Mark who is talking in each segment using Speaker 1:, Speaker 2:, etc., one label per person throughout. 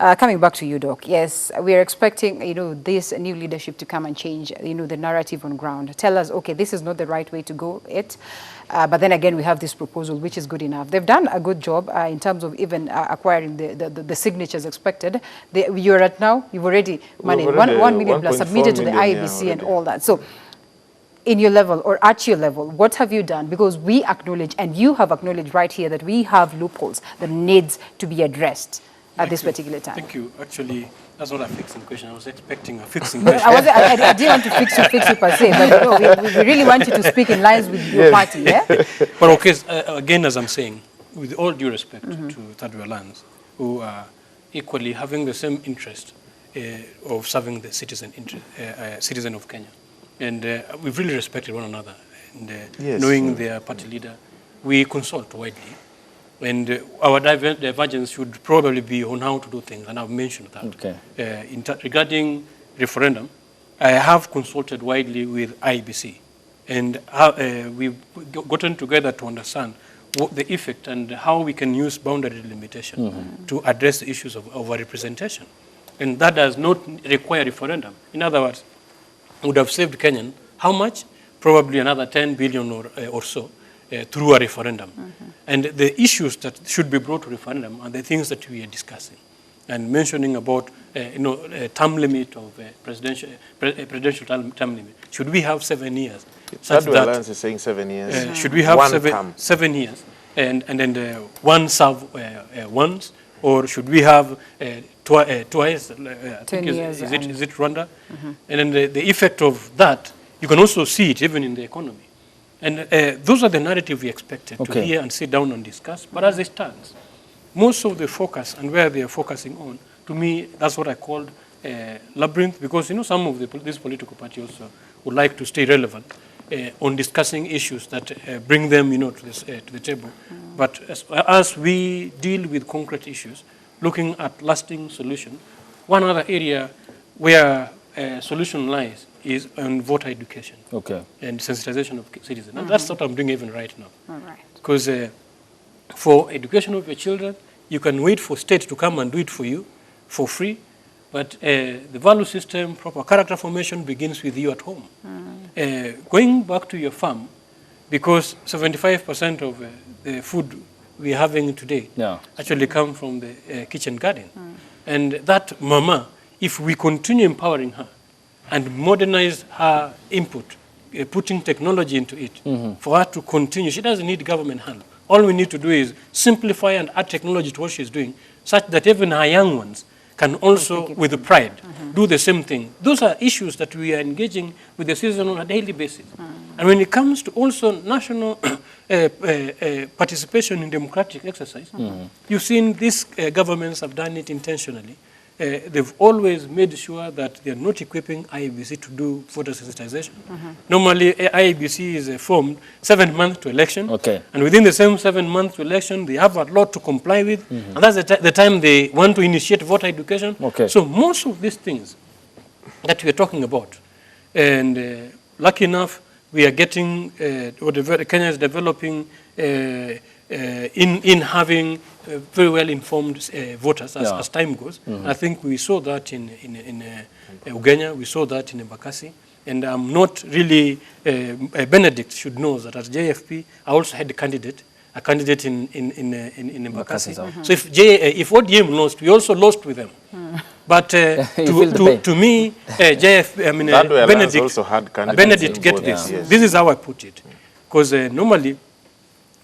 Speaker 1: Coming back to you, Doc, yes, we are expecting, this new leadership to come and change, the narrative on ground. Tell us, okay, this is not the right way to go but then again, we have this proposal, which is good enough. They've done a good job in terms of even acquiring the signatures expected. You're at now, you've already managed 1 million plus submitted to the IEBC and all that. So in your level or at your level, what have you done? Because we acknowledge, and you have acknowledged right here, that we have loopholes that needs to be addressed at this particular time.
Speaker 2: Thank you. Actually, that's not a fixing question. I was expecting a fixing question.
Speaker 1: I didn't want to fix you per se, but we really want you to speak in lines with your party, yeah?
Speaker 2: But okay, again, as I'm saying, with all due respect to Third World Lands, who are equally having the same interest of serving the citizen of Kenya. And we've really respected one another. And knowing their party leader, we consult widely. And our divergence should probably be on how to do things, and I've mentioned that. Okay. Regarding referendum, I have consulted widely with IBC, and we've gotten together to understand what the effect and how we can use boundary limitation to address the issues of overrepresentation. And that does not require referendum. In other words, would have saved Kenyan how much? Probably another 10 billion or so. Through a referendum. And the issues that should be brought to referendum are the things that we are discussing. And mentioning about, a term limit of presidential term limit. Should we have 7 years?
Speaker 3: Third World Lands is saying 7 years.
Speaker 2: Should we have 7 years? And then one serve once? Or should we have twice? I think is it Rwanda? And then the effect of that, you can also see it even in the economy. And those are the narrative we expected to hear and sit down and discuss. But as it stands, most of the focus and where they are focusing on, to me, that's what I called labyrinth, because some of these political parties also would like to stay relevant on discussing issues that bring them, to the table. But as we deal with concrete issues, looking at lasting solution, one other area where solution lies is on voter education and sensitization of citizens. And that's what I'm doing even right now. Because for education of your children, you can wait for state to come and do it for you for free, but the value system, proper character formation begins with you at home. Going back to your farm, because 75% of the food we're having today actually come from the kitchen garden. And that mama, if we continue empowering her, and modernize her input, putting technology into it, for her to continue. She doesn't need government help. All we need to do is simplify and add technology to what she's doing, such that even her young ones can also, with pride, do the same thing. Those are issues that we are engaging with the citizen on a daily basis. And when it comes to also national participation in democratic exercise, you've seen these governments have done it intentionally. They've always made sure that they're not equipping IEBC to do voter sensitization. Normally, IEBC is formed 7 months to election, and within the same 7 months to election, they have a lot to comply with, and that's the time they want to initiate voter education. So most of these things that we're talking about, and lucky enough, we are getting, Kenya is developing in having very well-informed voters as time goes. I think we saw that in Ugenya, we saw that in Embakasi, and I'm not really, Benedict should know that as JFP, I also had a candidate in Embakasi. So if ODM lost, we also lost with them. But to me, Benedict
Speaker 3: also had
Speaker 2: Benedict get this. This is how I put it. Because normally,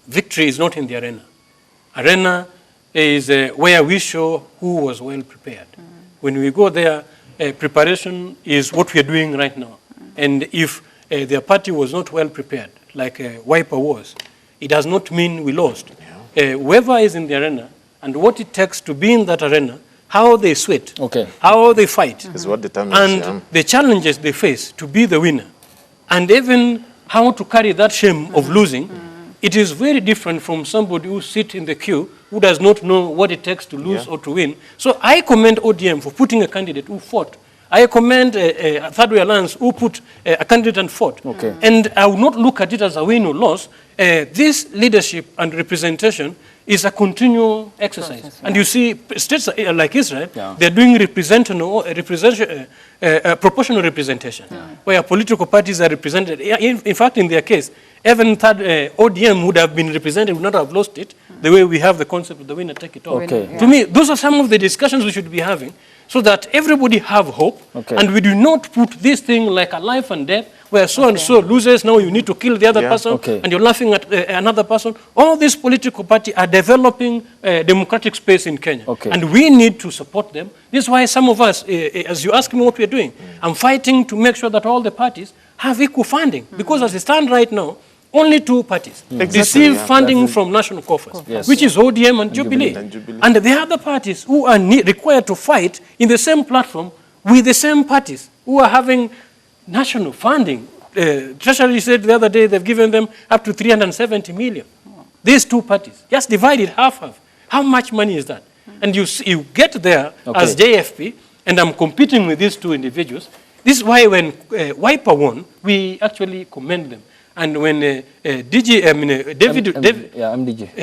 Speaker 2: victory is not in the arena. Arena is where we show who was well prepared. When we go there, preparation is what we are doing right now. And if their party was not well prepared, like Wiper was, it does not mean we lost. Whoever is in the arena and what it takes to be in that arena, how they sweat, how they fight,
Speaker 3: is what determines,
Speaker 2: and the challenges they face to be the winner, and even how to carry that shame of losing. It is very different from somebody who sits in the queue who does not know what it takes to lose or to win. So I commend ODM for putting a candidate who fought. I commend Third Way Alliance who put a candidate and fought. And I will not look at it as a win or loss. This leadership and representation is a continual exercise.
Speaker 1: Process,
Speaker 2: And you see states like Israel,
Speaker 4: Yeah.
Speaker 2: they're doing proportional representation, where political parties are represented. In fact, in their case, even ODM would have been represented, would not have lost it, the way we have the concept of the winner take it all.
Speaker 4: Okay.
Speaker 1: Yeah.
Speaker 2: To me, those are some of the discussions we should be having, so that everybody have hope,
Speaker 4: Okay.
Speaker 2: and we do not put this thing like a life and death, where so-and-so loses, now you need to kill the other
Speaker 3: Yeah.
Speaker 2: person,
Speaker 4: Okay.
Speaker 2: and you're laughing at another person. All these political parties are developing democratic space in Kenya,
Speaker 4: Okay.
Speaker 2: and we need to support them. This is why some of us, as you ask me what we're doing, I'm fighting to make sure that all the parties have equal funding, because as they stand right now, only 2 parties
Speaker 3: Exactly,
Speaker 2: receive
Speaker 3: yeah.
Speaker 2: funding from national coffers,
Speaker 4: Yes.
Speaker 2: which is ODM and Jubilee.
Speaker 3: And Jubilee.
Speaker 2: And the other parties who are required to fight in the same platform with the same parties who are having national funding. Treasury said the other day they've given them up to 370 million. These 2 parties, just divide it half-half. How much money is that? And you get there as JFP, and I'm competing with these 2 individuals. This is why when Wiper won, we actually commend them. And when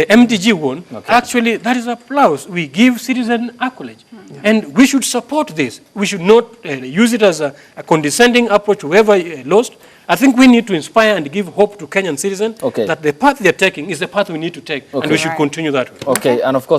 Speaker 2: MDG won, actually that is applause. We give citizen accolade. And we should support this. We should not use it as a condescending approach to whoever lost. I think we need to inspire and give hope to Kenyan citizens that the path they're taking is the path we need to take, and we should continue that way.
Speaker 4: Okay, and of course,